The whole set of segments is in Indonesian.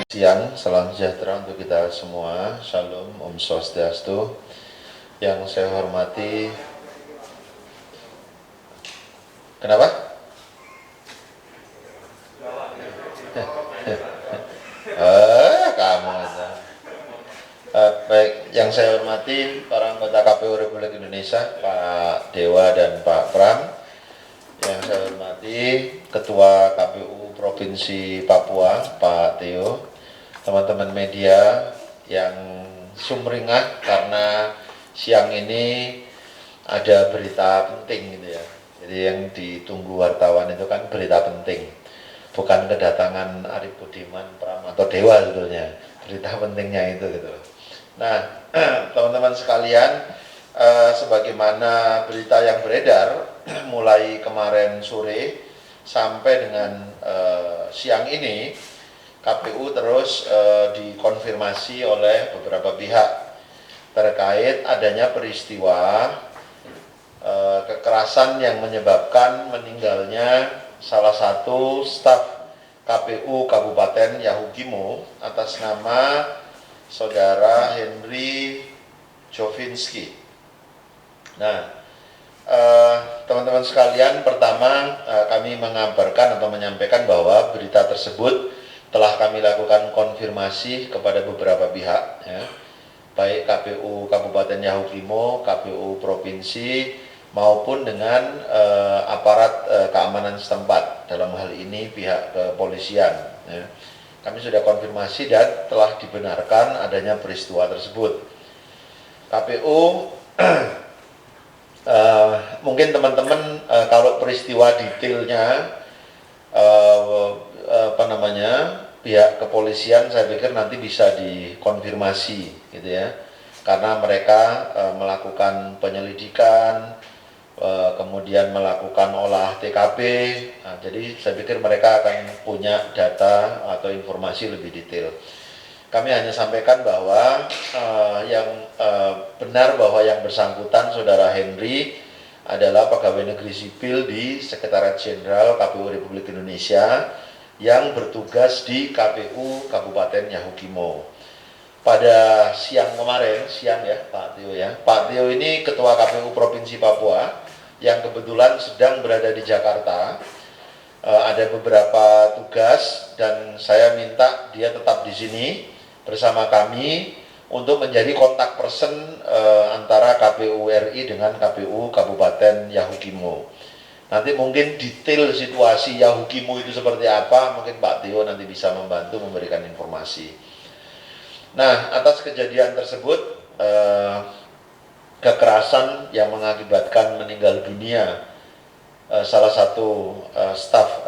Siang, salam sejahtera untuk kita semua. Shalom, Om Swastiastu. Yang saya hormati, kenapa? Kamu aja. Baik, yang saya hormati para anggota KPU Republik Indonesia, Pak Dewa dan Pak Pram. Yang saya hormati Ketua KPU Provinsi Papua, Pak Theo. Teman-teman media yang sumringah karena siang ini ada berita penting gitu ya. Jadi yang ditunggu wartawan itu kan berita penting, bukan kedatangan Arief Budiman, Pram atau Dewa sebetulnya. Berita pentingnya itu gitu. Nah, teman-teman sekalian, sebagaimana berita yang beredar mulai kemarin sore sampai dengan siang ini, KPU terus dikonfirmasi oleh beberapa pihak terkait adanya peristiwa kekerasan yang menyebabkan meninggalnya salah satu staf KPU Kabupaten Yahukimo atas nama Saudara Henry Jovinski. Nah, teman-teman sekalian, pertama kami mengabarkan atau menyampaikan bahwa berita tersebut telah kami lakukan konfirmasi kepada beberapa pihak, ya, baik KPU Kabupaten Yahukimo, KPU Provinsi, maupun dengan aparat keamanan setempat, dalam hal ini pihak kepolisian. Ya. Kami sudah konfirmasi dan telah dibenarkan adanya peristiwa tersebut. KPU mungkin teman-teman kalau peristiwa detailnya pihak kepolisian saya pikir nanti bisa dikonfirmasi gitu ya, karena mereka melakukan penyelidikan, kemudian melakukan olah TKP. Nah, jadi saya pikir mereka akan punya data atau informasi lebih detail. Kami hanya sampaikan bahwa benar bahwa yang bersangkutan Saudara Henry adalah pegawai negeri sipil di Sekretariat Jenderal KPU Republik Indonesia yang bertugas di KPU Kabupaten Yahukimo. Pada siang kemarin, siang ya Pak Theo ya. Pak Theo ini Ketua KPU Provinsi Papua yang kebetulan sedang berada di Jakarta. Ada beberapa tugas dan saya minta dia tetap di sini bersama kami untuk menjadi kontak person antara KPU RI dengan KPU Kabupaten Yahukimo. Nanti mungkin detail situasi Yahukimo itu seperti apa, mungkin Pak Theo nanti bisa membantu memberikan informasi. Nah, atas kejadian tersebut, kekerasan yang mengakibatkan meninggal dunia salah satu staf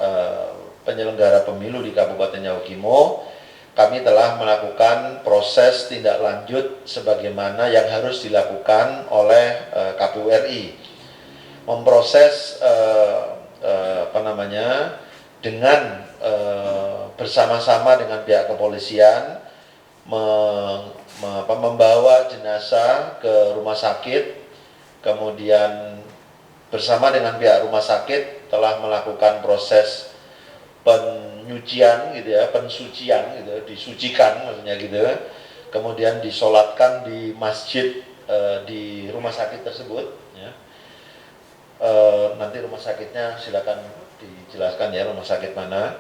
penyelenggara pemilu di Kabupaten Yahukimo, kami telah melakukan proses tindak lanjut sebagaimana yang harus dilakukan oleh KPU RI. Memproses dengan bersama-sama dengan pihak kepolisian membawa jenazah ke rumah sakit, kemudian bersama dengan pihak rumah sakit telah melakukan proses penyucian gitu ya, pensucian gitu, disucikan maksudnya gitu, kemudian disolatkan di masjid di rumah sakit tersebut ya. Nanti rumah sakitnya silakan dijelaskan ya, rumah sakit mana.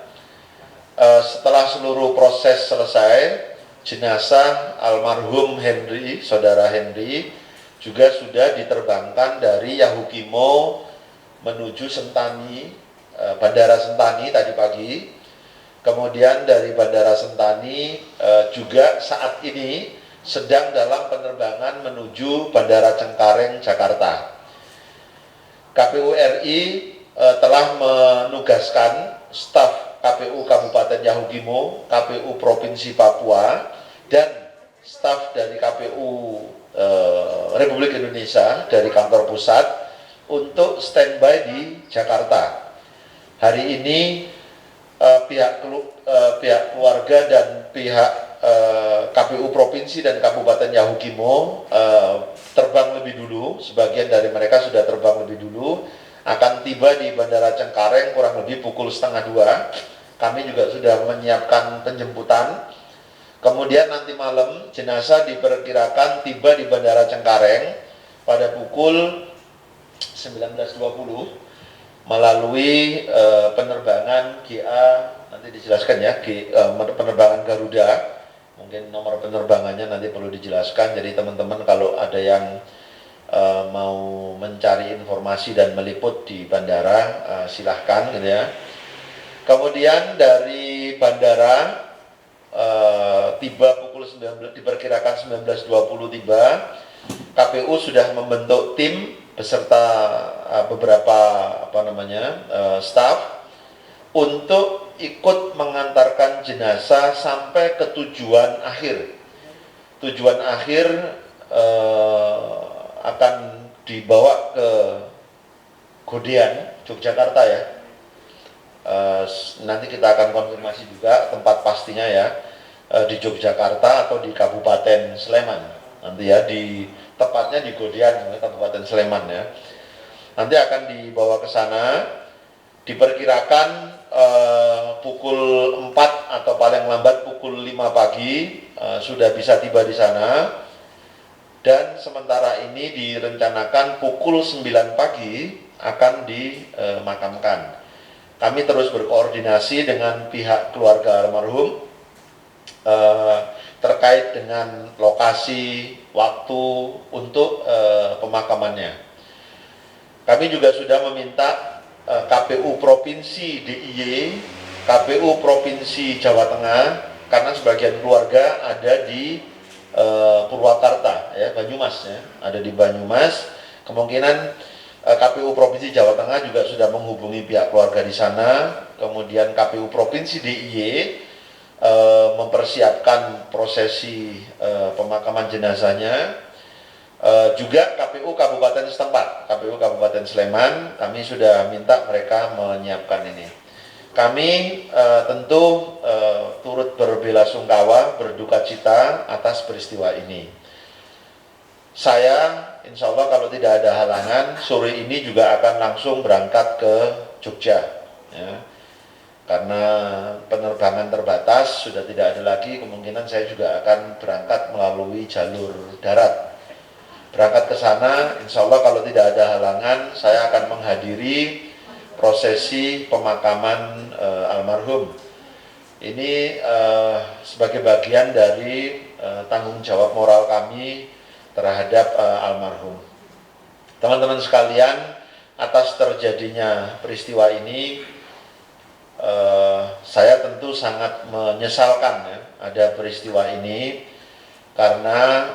Setelah seluruh proses selesai, jenazah almarhum Henry, Saudara Henry, juga sudah diterbangkan dari Yahukimo menuju Sentani, Bandara Sentani tadi pagi. Kemudian dari Bandara Sentani juga saat ini sedang dalam penerbangan menuju Bandara Cengkareng, Jakarta. KPU RI telah menugaskan staf KPU Kabupaten Yahukimo, KPU Provinsi Papua, dan staf dari KPU Republik Indonesia dari kantor pusat untuk standby di Jakarta. Hari ini pihak keluarga dan pihak KPU Provinsi dan Kabupaten Yahukimo terbang lebih dulu, sebagian dari mereka sudah terbang lebih dulu, akan tiba di Bandara Cengkareng kurang lebih pukul 1:30. Kami juga sudah menyiapkan penjemputan Kemudian nanti malam jenazah diperkirakan tiba di Bandara Cengkareng pada pukul 19.20 melalui penerbangan GA, nanti dijelaskan ya, penerbangan Garuda. Mungkin nomor penerbangannya nanti perlu dijelaskan. Jadi teman-teman kalau ada yang mau mencari informasi dan meliput di bandara, silahkan gitu ya. Kemudian dari bandara tiba pukul 19, diperkirakan 19.20 tiba. KPU sudah membentuk tim beserta beberapa staf untuk ikut mengantarkan jenazah sampai ke tujuan akhir. Tujuan akhir akan dibawa ke Godean, Yogyakarta ya. Nanti kita akan konfirmasi juga tempat pastinya ya, di Yogyakarta atau di Kabupaten Sleman. Nanti ya, tepatnya di Godean, Kabupaten Sleman ya. Nanti akan dibawa ke sana, diperkirakan pukul 4 atau paling lambat pukul 5 pagi sudah bisa tiba di sana. Dan sementara ini direncanakan pukul 9 pagi akan dimakamkan. Kami terus berkoordinasi dengan pihak keluarga almarhum terkait dengan lokasi, waktu untuk pemakamannya. Kami juga sudah meminta KPU Provinsi DIY, KPU Provinsi Jawa Tengah, karena sebagian keluarga ada di Purwakarta, ya, Banyumas, ya, ada di Banyumas. Kemungkinan KPU Provinsi Jawa Tengah juga sudah menghubungi pihak keluarga di sana. Kemudian KPU Provinsi DIY mempersiapkan prosesi pemakaman jenazahnya. Juga KPU Kabupaten setempat, KPU Kabupaten Sleman, kami sudah minta mereka menyiapkan ini. Kami tentu turut berbelasungkawa, berduka cita atas peristiwa ini. Saya insya Allah kalau tidak ada halangan, sore ini juga akan langsung berangkat ke Jogja ya. Karena penerbangan terbatas, sudah tidak ada lagi, kemungkinan saya juga akan berangkat melalui jalur darat. Berangkat ke sana, insya Allah kalau tidak ada halangan, saya akan menghadiri prosesi pemakaman almarhum. Ini sebagai bagian dari tanggung jawab moral kami terhadap almarhum. Teman-teman sekalian, atas terjadinya peristiwa ini, saya tentu sangat menyesalkan ya, ada peristiwa ini, karena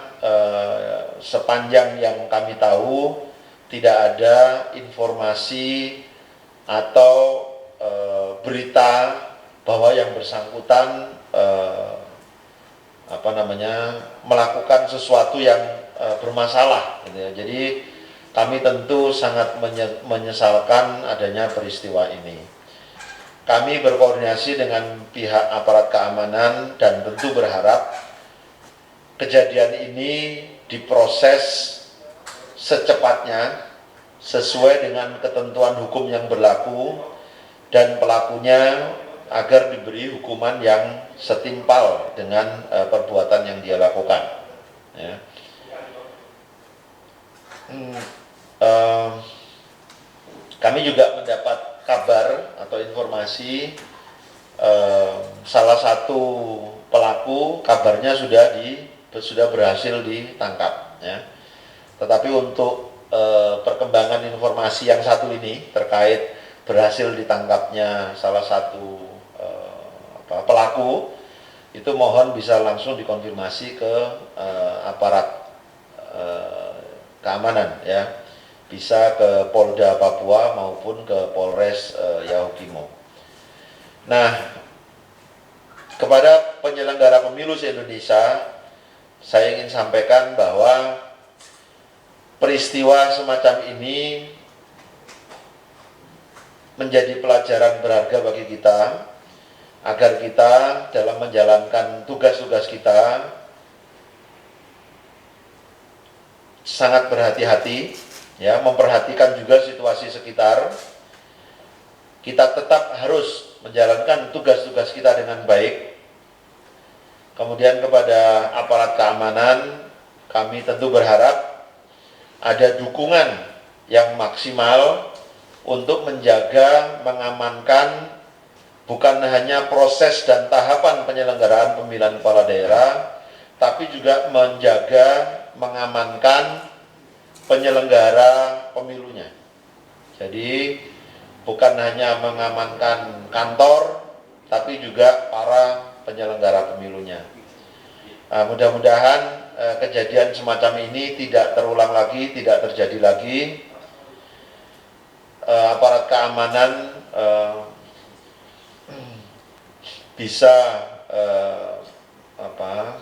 sepanjang yang kami tahu tidak ada informasi atau berita bahwa yang bersangkutan melakukan sesuatu yang bermasalah gitu ya. Jadi kami tentu sangat menyesalkan adanya peristiwa ini. Kami berkoordinasi dengan pihak aparat keamanan dan tentu berharap kejadian ini diproses secepatnya sesuai dengan ketentuan hukum yang berlaku dan pelakunya agar diberi hukuman yang setimpal dengan perbuatan yang dia lakukan ya. Kami juga mendapat kabar atau informasi salah satu pelaku kabarnya sudah berhasil ditangkap ya. Tetapi untuk perkembangan informasi yang satu ini terkait berhasil ditangkapnya salah satu pelaku, itu mohon bisa langsung dikonfirmasi ke aparat keamanan ya, bisa ke Polda Papua maupun ke Polres Yahukimo. Nah, kepada penyelenggara pemilu se-Indonesia, saya ingin sampaikan bahwa peristiwa semacam ini menjadi pelajaran berharga bagi kita, agar kita dalam menjalankan tugas-tugas kita sangat berhati-hati ya, memperhatikan juga situasi sekitar. Kita tetap harus menjalankan tugas-tugas kita dengan baik, Kemudian kepada aparat keamanan, kami tentu berharap ada dukungan yang maksimal untuk menjaga, mengamankan bukan hanya proses dan tahapan penyelenggaraan pemilihan kepala daerah, tapi juga menjaga, mengamankan penyelenggara pemilunya. Jadi bukan hanya mengamankan kantor, tapi juga para penyelenggara pemilunya. Mudah-mudahan kejadian semacam ini tidak terulang lagi, tidak terjadi lagi. Aparat keamanan bisa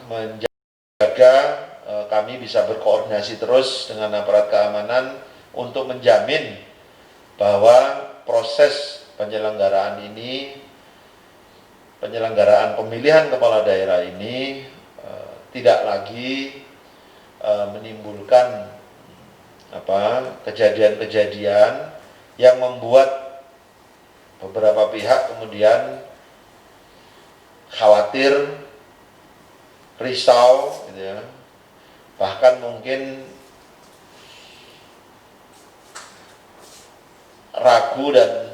menjaga, kami bisa berkoordinasi terus dengan aparat keamanan untuk menjamin bahwa proses penyelenggaraan pemilihan kepala daerah ini tidak lagi menimbulkan kejadian-kejadian yang membuat beberapa pihak kemudian khawatir, risau, gitu ya. Bahkan mungkin ragu dan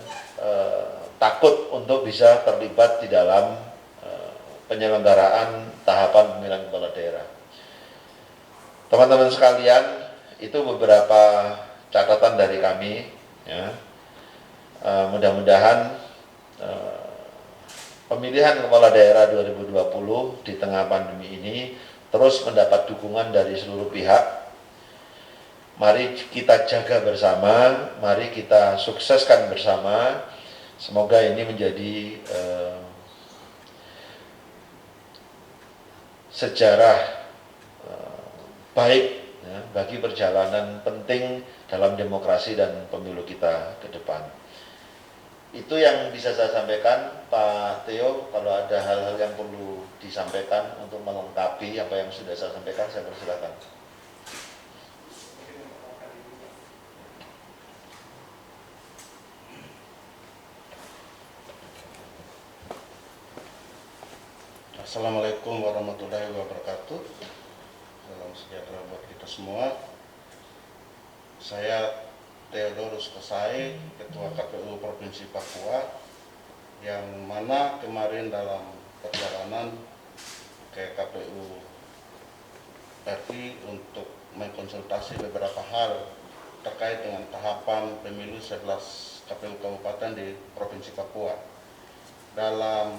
takut untuk bisa terlibat di dalam penyelenggaraan tahapan pemilihan kepala daerah. Teman-teman sekalian, itu beberapa catatan dari kami. Ya. Mudah-mudahan pemilihan kepala daerah 2020 di tengah pandemi ini terus mendapat dukungan dari seluruh pihak. Mari kita jaga bersama, mari kita sukseskan bersama. Semoga ini menjadi sejarah baik ya, bagi perjalanan penting dalam demokrasi dan pemilu kita ke depan. Itu yang bisa saya sampaikan, Pak Theo. Kalau ada hal-hal yang perlu disampaikan untuk melengkapi apa yang sudah saya sampaikan, saya persilakan. Assalamualaikum warahmatullahi wabarakatuh. Salam sejahtera buat kita semua. Saya Theodorus Kesai, Ketua KPU Provinsi Papua, yang mana kemarin dalam perjalanan ke KPU RI untuk mengkonsultasi beberapa hal terkait dengan tahapan pemilu 11 KPU Kabupaten di Provinsi Papua. Dalam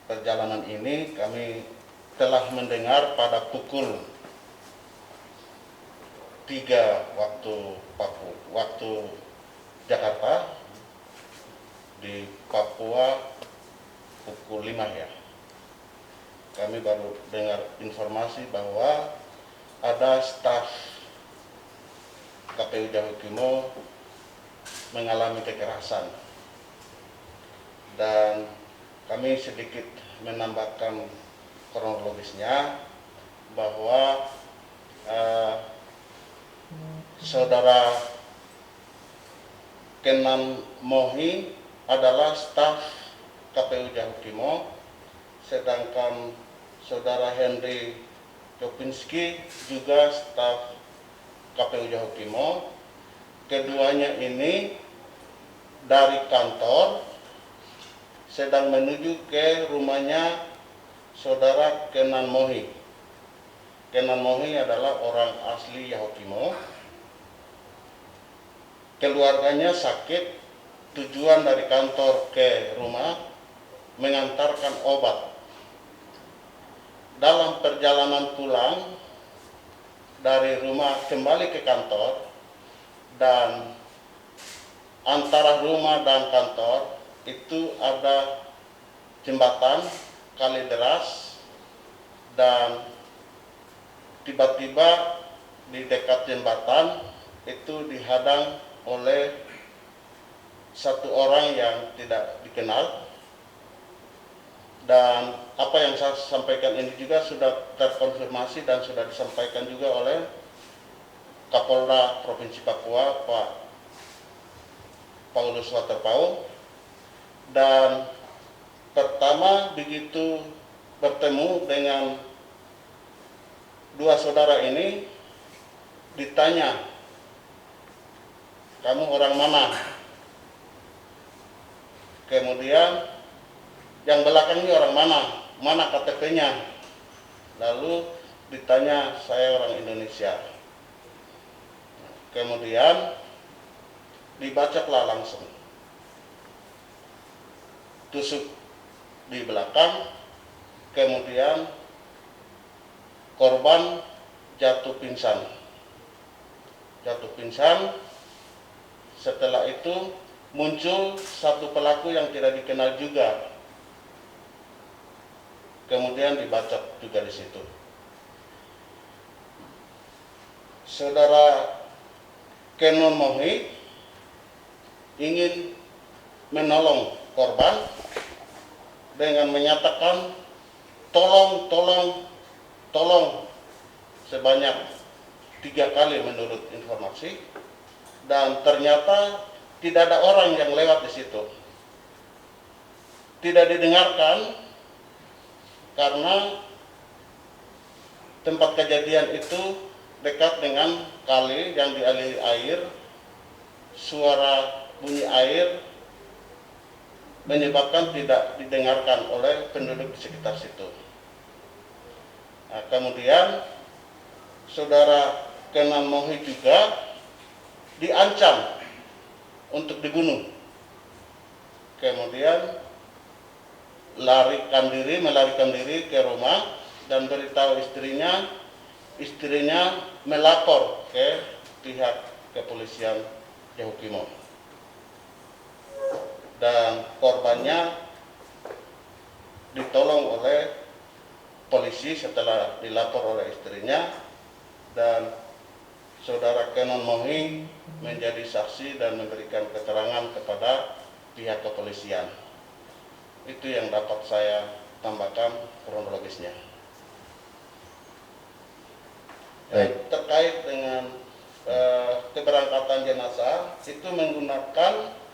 perjalanan ini kami telah mendengar pada pukul 3 waktu Jakarta, di Papua pukul 5 ya. Kami baru dengar informasi bahwa ada staf KPU Jahukimo mengalami kekerasan, dan kami sedikit menambahkan kronologisnya bahwa Saudara Kenan Mohi adalah staf KPU Jahukimo, sedangkan Saudara Henry Kopinski juga staf KPU Jahukimo. Keduanya ini dari kantor sedang menuju ke rumahnya Saudara Kenan Mohi. Kenan Mohi adalah orang asli Yahukimo. Keluarganya sakit, tujuan dari kantor ke rumah mengantarkan obat. Dalam perjalanan pulang dari rumah kembali ke kantor, dan antara rumah dan kantor itu ada jembatan kali deras, dan tiba-tiba di dekat jembatan itu dihadang oleh satu orang yang tidak dikenal. Dan apa yang saya sampaikan ini juga sudah terkonfirmasi dan sudah disampaikan juga oleh Kapolda Provinsi Papua, Pak Paulus Waterpauw. Dan pertama begitu bertemu dengan dua saudara ini, ditanya, kamu orang mana? Kemudian yang belakang ini orang mana? Mana KTP-nya? Lalu ditanya, saya orang Indonesia. Kemudian dibacalah langsung, tusuk di belakang, kemudian korban jatuh pingsan. Setelah itu muncul satu pelaku yang tidak dikenal juga, kemudian dibacok juga di situ. Saudara Kenon Mohi ingin menolong korban dengan menyatakan tolong sebanyak 3 kali menurut informasi, dan ternyata tidak ada orang yang lewat di situ. Tidak didengarkan karena tempat kejadian itu dekat dengan kali yang dialiri air. Suara bunyi air menyebabkan tidak didengarkan oleh penduduk di sekitar situ. Nah, kemudian saudara Kenan Mohi juga diancam untuk dibunuh. Kemudian melarikan diri ke rumah dan beritahu istrinya melapor ke pihak kepolisian Yahukimo. Dan korbannya ditolong oleh polisi setelah dilapor oleh istrinya, dan saudara Kenon Mohi menjadi saksi dan memberikan keterangan kepada pihak kepolisian. Itu yang dapat saya tambahkan kronologisnya. Terkait dengan keberangkatan jenazah, itu menggunakan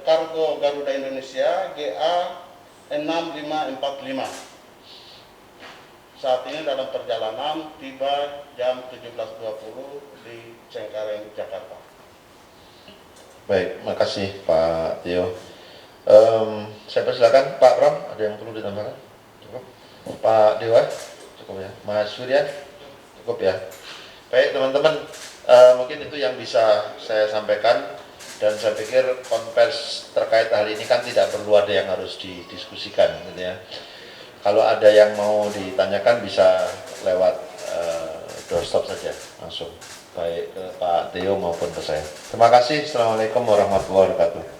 kargo Garuda Indonesia GA 6545. Saat ini dalam perjalanan, tiba jam 17.20 di Cengkareng, Jakarta. Baik, makasih Pak Tio. Saya persilakan Pak Pram, ada yang perlu ditambahkan? Cukup. Pak Dewa, cukup ya. Mas Surya, cukup ya. Baik teman-teman, mungkin itu yang bisa saya sampaikan, dan saya pikir konvers terkait hal ini kan tidak perlu ada yang harus didiskusikan, gitu ya. Kalau ada yang mau ditanyakan bisa lewat doorstop saja langsung, baik ke Pak Tio maupun ke saya. Terima kasih. Assalamualaikum warahmatullahi wabarakatuh.